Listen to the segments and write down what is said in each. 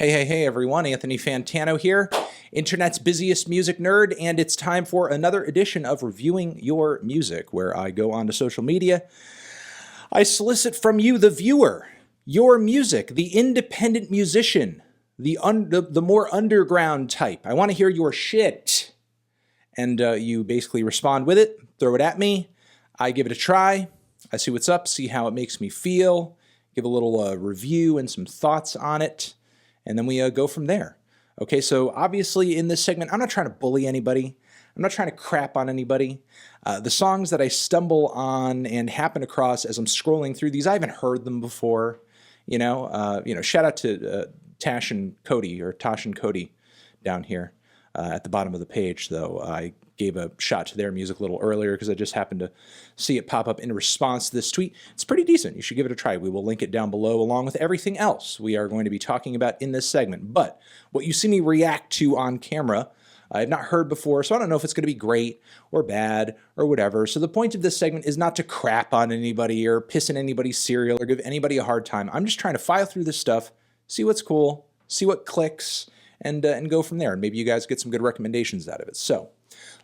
Hey everyone, Anthony Fantano here, internet's busiest music nerd, and it's time for another edition of Reviewing Your Music, where I go onto social media, I solicit from you, the viewer, your music, the independent musician, the more underground type. I want to hear your shit. And you basically respond with it, throw it at me, I give it a try, I see what's up, see how it makes me feel, give a little review and some thoughts on it. And then we go from there. Okay, so obviously in this segment, I'm not trying to bully anybody. I'm not trying to crap on anybody. The songs that I stumble on and happen across as I'm scrolling through these, I haven't heard them before. Shout out to Tash and Cody down here at the bottom of the page, though. I gave a shot to their music a little earlier because I just happened to see it pop up in response to this tweet. It's pretty decent. You should give it a try. We will link it down below along with everything else we are going to be talking about in this segment. But what you see me react to on camera, I have not heard before, so I don't know if it's going to be great or bad or whatever. So the point of this segment is not to crap on anybody or piss in anybody's cereal or give anybody a hard time. I'm just trying to file through this stuff, see what's cool, see what clicks, and go from there. And maybe you guys get some good recommendations out of it. So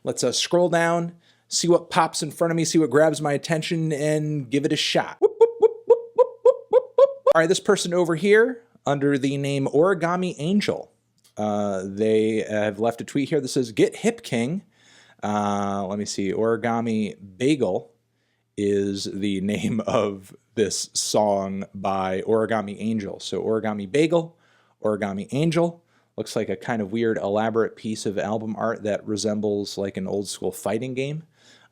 let's scroll down, see what pops in front of me, see what grabs my attention, and give it a shot. Whoop, whoop, whoop, whoop, whoop, whoop, whoop, whoop. All right, this person over here, under the name Origami Angel, they have left a tweet here that says, "Get hip, king." Let me see. Origami Bagel is the name of this song by Origami Angel. So Origami Bagel, Origami Angel. Looks like a kind of weird, elaborate piece of album art that resembles like an old school fighting game.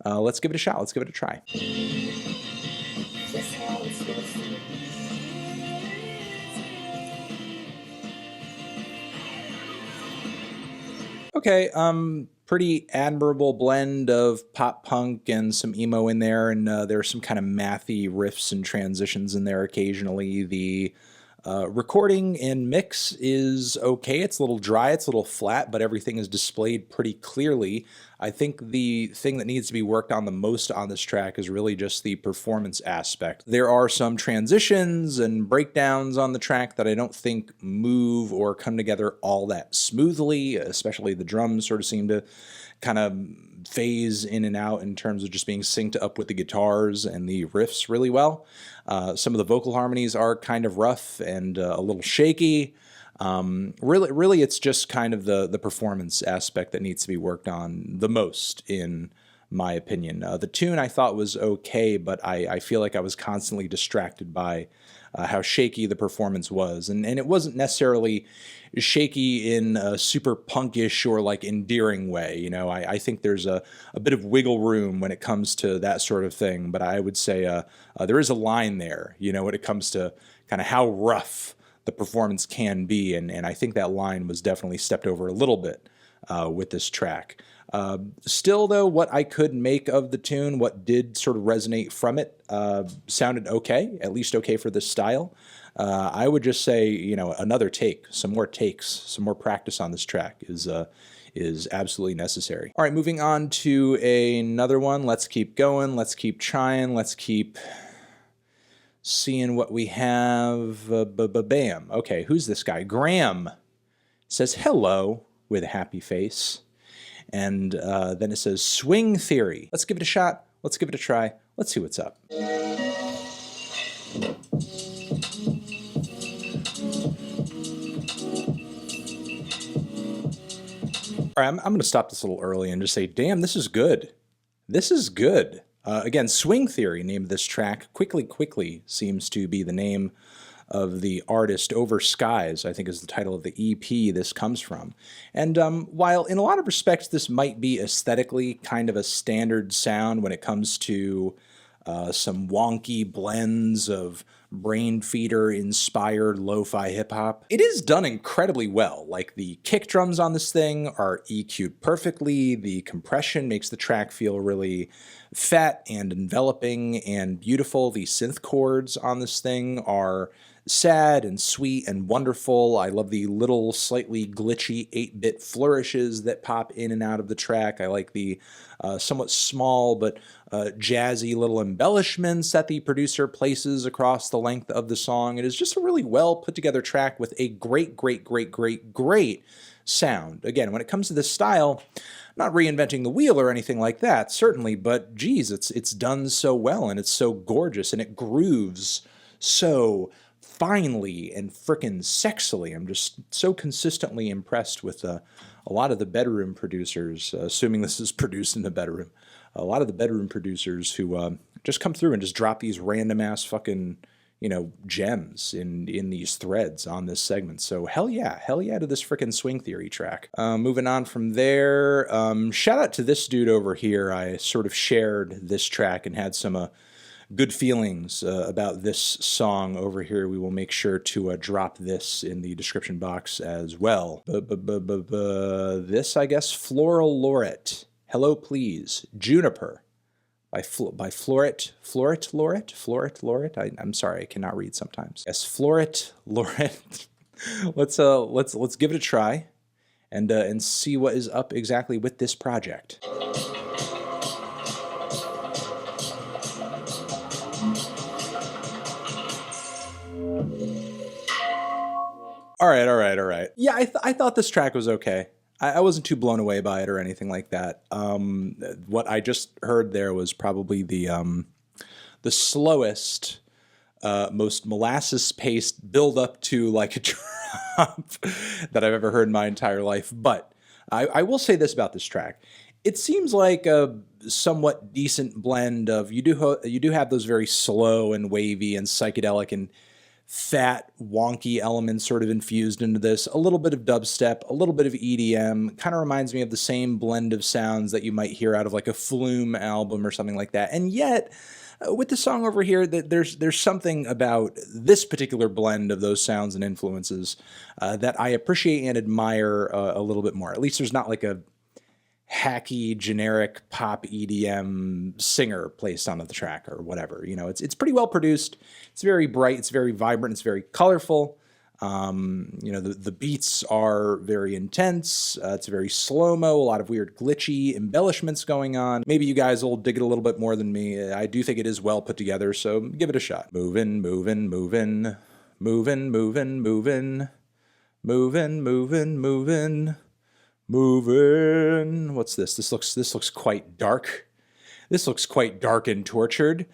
Let's give it a shot. Let's give it a try. Okay, pretty admirable blend of pop punk and some emo in there, and there's some kind of mathy riffs and transitions in there occasionally. The recording and mix is okay. It's a little dry, it's a little flat, but everything is displayed pretty clearly. I think the thing that needs to be worked on the most on this track is really just the performance aspect. There are some transitions and breakdowns on the track that I don't think move or come together all that smoothly, especially the drums sort of seem to kind of phase in and out in terms of just being synced up with the guitars and the riffs really well. Some of the vocal harmonies are kind of rough and a little shaky. Really, it's just kind of the performance aspect that needs to be worked on the most, in my opinion. The tune I thought was okay, but I feel like I was constantly distracted by how shaky the performance was. And it wasn't necessarily shaky in a super punkish or like endearing way. You know, I think there's a bit of wiggle room when it comes to that sort of thing. But I would say there is a line there, you know, when it comes to kind of how rough the performance can be. And I think that line was definitely stepped over a little bit with this track. Still, though, what I could make of the tune, what did sort of resonate from it, sounded okay, at least okay for this style. I would just say, you know, another take, some more takes, some more practice on this track is absolutely necessary. All right, moving on to another one. Let's keep going. Let's keep trying. Let's keep seeing what we have. Bam. Okay, who's this guy? Graham says hello with a happy face. And then it says swing theory. Let's give it a shot. Let's give it a try. Let's see what's up. All right, I'm going to stop this a little early and just say, damn, this is good. This is good. Again, Swing Theory, name of this track. Quickly seems to be the name of the artist. Over Skies, I think, is the title of the EP this comes from. And while in a lot of respects this might be aesthetically kind of a standard sound when it comes to some wonky blends of brain feeder inspired lo-fi hip-hop, it is done incredibly well. Like, the kick drums on this thing are EQ'd perfectly, the compression makes the track feel really fat and enveloping and beautiful, the synth chords on this thing are sad and sweet and wonderful. I love the little slightly glitchy 8-bit flourishes that pop in and out of the track. I like the somewhat small but jazzy little embellishments that the producer places across the length of the song. It is just a really well put together track with a great sound. Again, when it comes to this style, not reinventing the wheel or anything like that, certainly, but geez, it's done so well and it's so gorgeous and it grooves so finely and frickin' sexily. I'm just so consistently impressed with a lot of the bedroom producers, assuming this is produced in the bedroom, a lot of the bedroom producers who just come through and just drop these random ass fucking, you know, gems in these threads on this segment. So hell yeah to this frickin' Swing Theory track. Moving on from there, shout out to this dude over here. I sort of shared this track and had some good feelings about this song over here. We will make sure to drop this in the description box as well. This, I guess, Floral Loret. Hello Please, Juniper. By Floret. I'm sorry, I cannot read sometimes. Yes, Floret, Loret. let's give it a try and see what is up exactly with this project. All right. Yeah, I thought this track was okay. I wasn't too blown away by it or anything like that. What I just heard there was probably the slowest, most molasses-paced build-up to like a drop that I've ever heard in my entire life. But I will say this about this track. It seems like a somewhat decent blend of, you do have those very slow and wavy and psychedelic and fat, wonky elements sort of infused into this. A little bit of dubstep, a little bit of EDM. Kind of reminds me of the same blend of sounds that you might hear out of like a Flume album or something like that. And yet, with the song over here, there's something about this particular blend of those sounds and influences that I appreciate and admire a little bit more. At least there's not like a hacky, generic pop EDM singer placed onto the track or whatever. You know, it's pretty well produced. It's very bright. It's very vibrant. It's very colorful. You know, the beats are very intense. It's very slow-mo, a lot of weird glitchy embellishments going on. Maybe you guys will dig it a little bit more than me. I do think it is well put together, so give it a shot. Moving. What's this? This looks quite dark. This looks quite dark and tortured.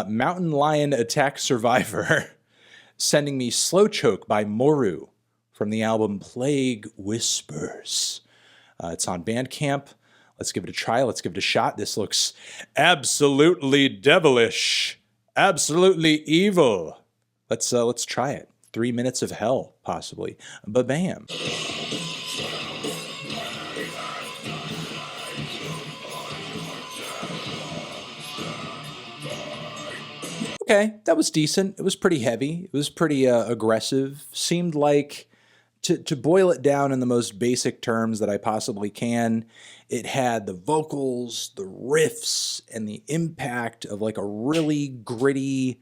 Mountain Lion Attack Survivor sending me Slowchoke by Moru from the album Plague Whispers. It's on Bandcamp. Let's give it a try. Let's give it a shot. This looks absolutely devilish, absolutely evil. Let's try it. 3 minutes of hell, possibly. Ba-bam. Okay, that was decent. It was pretty heavy. It was pretty aggressive. Seemed like, to boil it down in the most basic terms that I possibly can, it had the vocals, the riffs, and the impact of like a really gritty,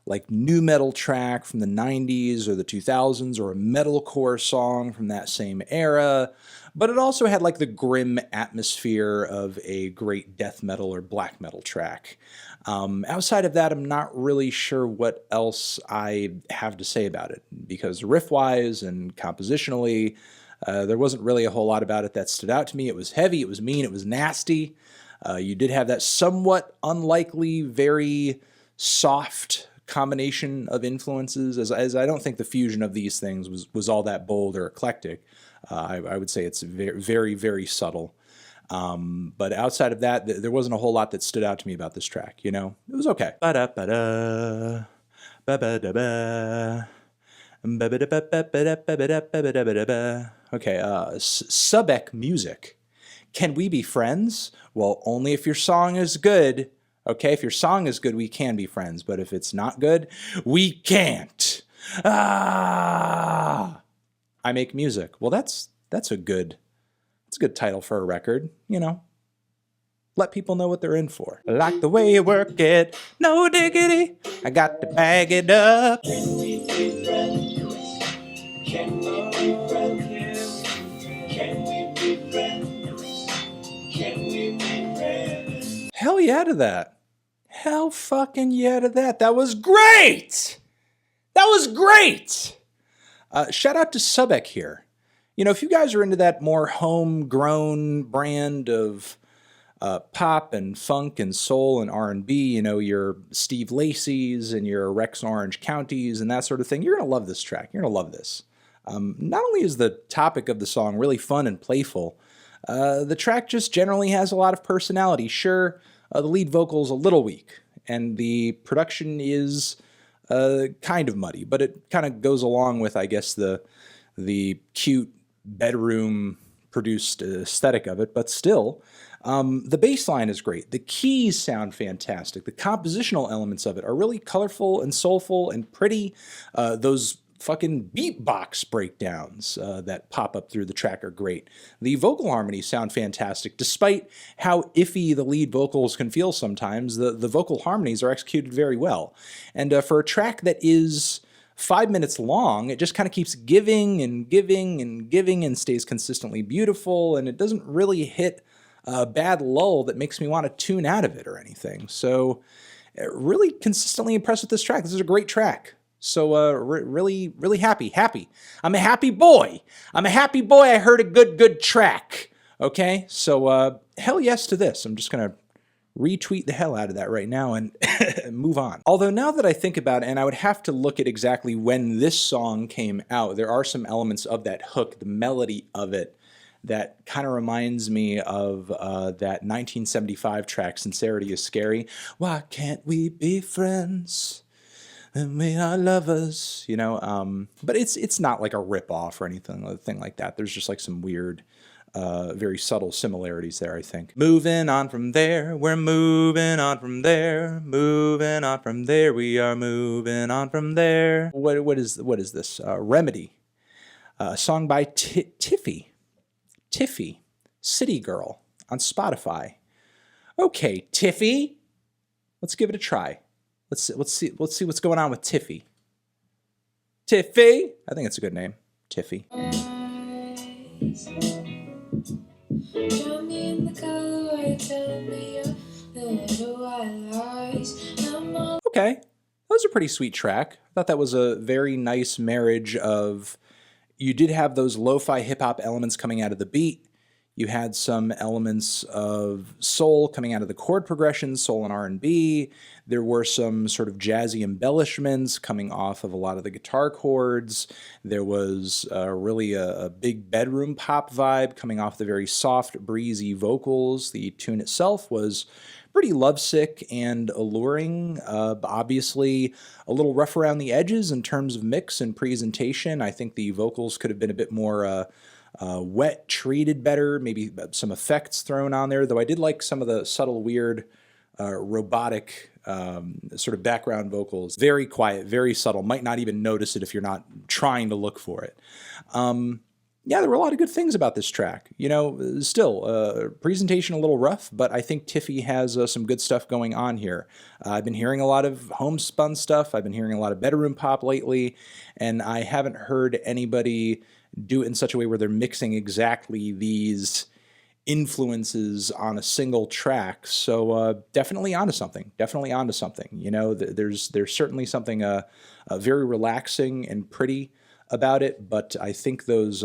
like nu metal track from the 90s or the 2000s, or a metalcore song from that same era. But it also had like the grim atmosphere of a great death metal or black metal track. Outside of that, I'm not really sure what else I have to say about it, because riff-wise and compositionally, there wasn't really a whole lot about it that stood out to me. It was heavy, it was mean, it was nasty. You did have that somewhat unlikely, very soft combination of influences, as I don't think the fusion of these things was all that bold or eclectic. I would say it's very, very subtle. But outside of that, there wasn't a whole lot that stood out to me about this track, you know? It was okay. Ba-da-ba-da, ba-ba-da-ba, ba-ba-da-ba-ba-da-ba-da-ba-da-ba-da. Okay, Subeck music. Can we be friends? Well, only if your song is good. Okay, if your song is good, we can be friends. But if it's not good, we can't. Ah! I make music. Well, that's a good title for a record, you know. let people know what they're in for. I like the way you work it, no diggity, I got to bag it up. Can we be friends? Can we be friends? Can we be friends? Can we be friends? Hell yeah to that. Hell fucking yeah to that. That was great! That was great! Shout out to Subeck here. You know, if you guys are into that more homegrown brand of pop and funk and soul and R&B, you know, your Steve Lacy's and your Rex and Orange Counties and that sort of thing, you're going to love this track. You're going to love this. Not only is the topic of the song really fun and playful, the track just generally has a lot of personality. Sure, the lead vocal's a little weak, and the production is kind of muddy, but it kind of goes along with, I guess, the cute bedroom produced aesthetic of it, but still, the bass line is great. The keys sound fantastic. The compositional elements of it are really colorful and soulful and pretty. Those fucking beatbox breakdowns that pop up through the track are great. The vocal harmonies sound fantastic. Despite how iffy the lead vocals can feel sometimes, the vocal harmonies are executed very well. And for a track that is 5 minutes long, it just kind of keeps giving and giving and giving and stays consistently beautiful, and it doesn't really hit a bad lull that makes me want to tune out of it or anything. So really consistently impressed with this track. This is a great track. So really happy. I'm a happy boy. I'm a happy boy. I heard a good track. Okay, so hell yes to this. I'm just going to retweet the hell out of that right now and move on. Although now that I think about it, and I would have to look at exactly when this song came out, there are some elements of that hook, the melody of it, that kind of reminds me of that 1975 track, Sincerity is Scary. Why can't we be friends? And we are lovers, you know, but it's not like a rip-off or anything like that. There's just like some weird, very subtle similarities there, I think. Moving on from there, we're moving on from there, moving on from there, we are moving on from there. What is this? Remedy, a song by Tiffy, City Girl on Spotify. Okay, Tiffy, let's give it a try. Let's see what's going on with Tiffy. Tiffy, I think it's a good name. Tiffy. Okay, that was a pretty sweet track. I thought that was a very nice marriage of, you did have those lo-fi hip-hop elements coming out of the beat. You had some elements of soul coming out of the chord progressions, soul and R&B. There were some sort of jazzy embellishments coming off of a lot of the guitar chords. There was really a big bedroom pop vibe coming off the very soft, breezy vocals. The tune itself was pretty lovesick and alluring. Obviously, a little rough around the edges in terms of mix and presentation. I think the vocals could have been a bit more wet, treated better, maybe some effects thrown on there, though I did like some of the subtle, weird, robotic sort of background vocals. Very quiet, very subtle, might not even notice it if you're not trying to look for it. Yeah, there were a lot of good things about this track. You know, still, presentation a little rough, but I think Tiffy has some good stuff going on here. I've been hearing a lot of homespun stuff. I've been hearing a lot of bedroom pop lately, and I haven't heard anybody do it in such a way where they're mixing exactly these influences on a single track. So definitely onto something. Definitely onto something. You know, there's certainly something very relaxing and pretty about it, but I think those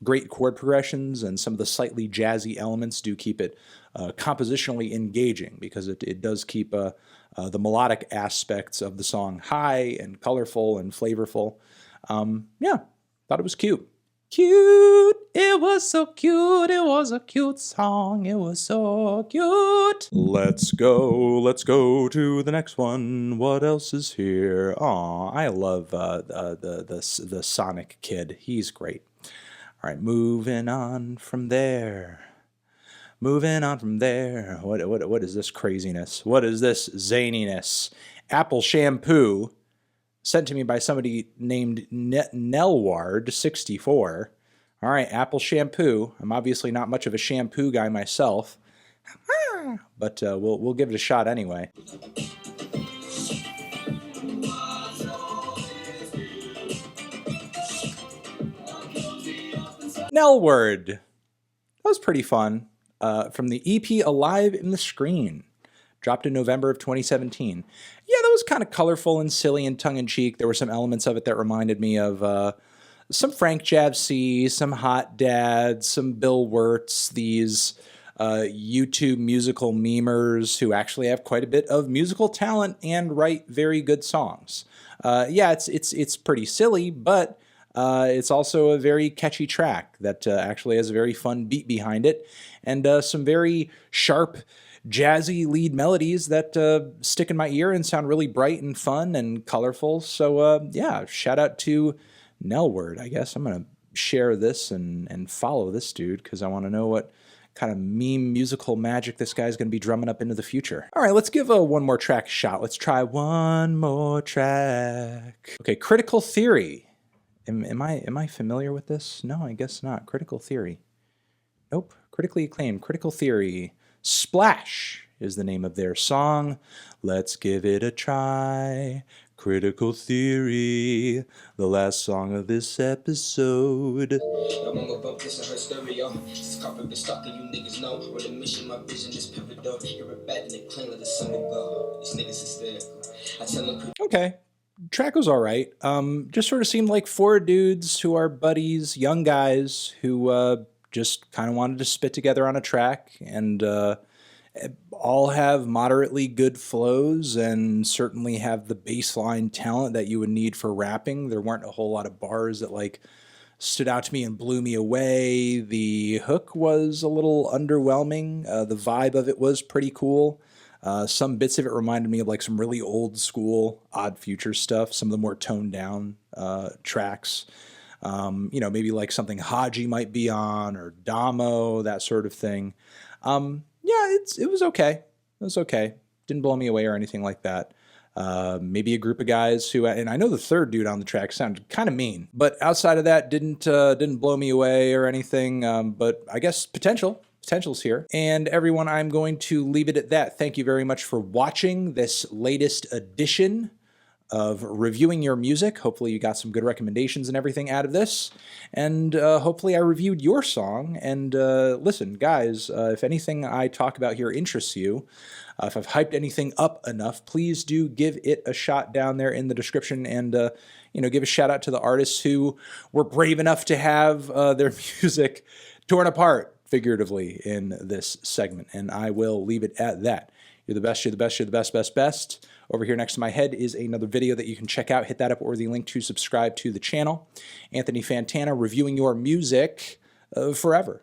great chord progressions and some of the slightly jazzy elements do keep it compositionally engaging, because it does keep the melodic aspects of the song high and colorful and flavorful. Yeah, thought it was cute. Cute! It was so cute. It was a cute song. It was so cute. Let's go to the next one. What else is here? Aw, I love the Sonic kid. He's great. All right, moving on from there. Moving on from there. What is this craziness? What is this zaniness? Apple Shampoo, sent to me by somebody named Nell 64. All right, Apple Shampoo. I'm obviously not much of a shampoo guy myself. but we'll give it a shot anyway. Nell Word. That was pretty fun. From the EP Alive in the Screen. Dropped in November of 2017. Yeah, that was kind of colorful and silly and tongue-in-cheek. There were some elements of it that reminded me of some Frank Javc, some Hot Dads, some Bill Wirtz, these YouTube musical memers who actually have quite a bit of musical talent and write very good songs. Yeah, it's pretty silly, but it's also a very catchy track that actually has a very fun beat behind it, and some very sharp, jazzy lead melodies that stick in my ear and sound really bright and fun and colorful. So yeah, shout out to Nell Word. I guess I'm gonna share this and follow this dude because I want to know what kind of meme musical magic this guy's going to be drumming up into the future. All right, let's give one more track a shot. Let's try one more track. Okay, Critical Theory. Am I familiar with this? No, I guess not. Critical Theory. Nope. Critically acclaimed. Critical Theory. Splash is the name of their song. Let's give it a try. Critical Theory, the last song of this episode. I'm gonna bump this in her stereo. This carpet been stalking you niggas know. Where the mission, my vision is pivotal. You're a bad and they clean like a summer go. These niggas hysterical. I tell them. Okay. Track was all right. Just sort of seemed like four dudes who are buddies, young guys who just kind of wanted to spit together on a track and all have moderately good flows and certainly have the baseline talent that you would need for rapping. There weren't a whole lot of bars that like stood out to me and blew me away. The hook was a little underwhelming. The vibe of it was pretty cool. Some bits of it reminded me of like some really old school Odd Future stuff, some of the more toned down tracks. You know, maybe like something Haji might be on or Damo, that sort of thing. Yeah, it was okay. It was okay. Didn't blow me away or anything like that. Maybe a group of guys who, and I know the third dude on the track sounded kind of mean, but outside of that, didn't blow me away or anything. But I guess potential's here. And everyone, I'm going to leave it at that. Thank you very much for watching this latest edition of reviewing your music. Hopefully you got some good recommendations and everything out of this. And hopefully I reviewed your song. And listen, guys, if anything I talk about here interests you, if I've hyped anything up enough, please do give it a shot down there in the description and you know, give a shout out to the artists who were brave enough to have their music torn apart figuratively in this segment. And I will leave it at that. You're the best, you're the best, you're the best, best, best. Over here next to my head is another video that you can check out. Hit that up or the link to subscribe to the channel. Anthony Fantano reviewing your music forever.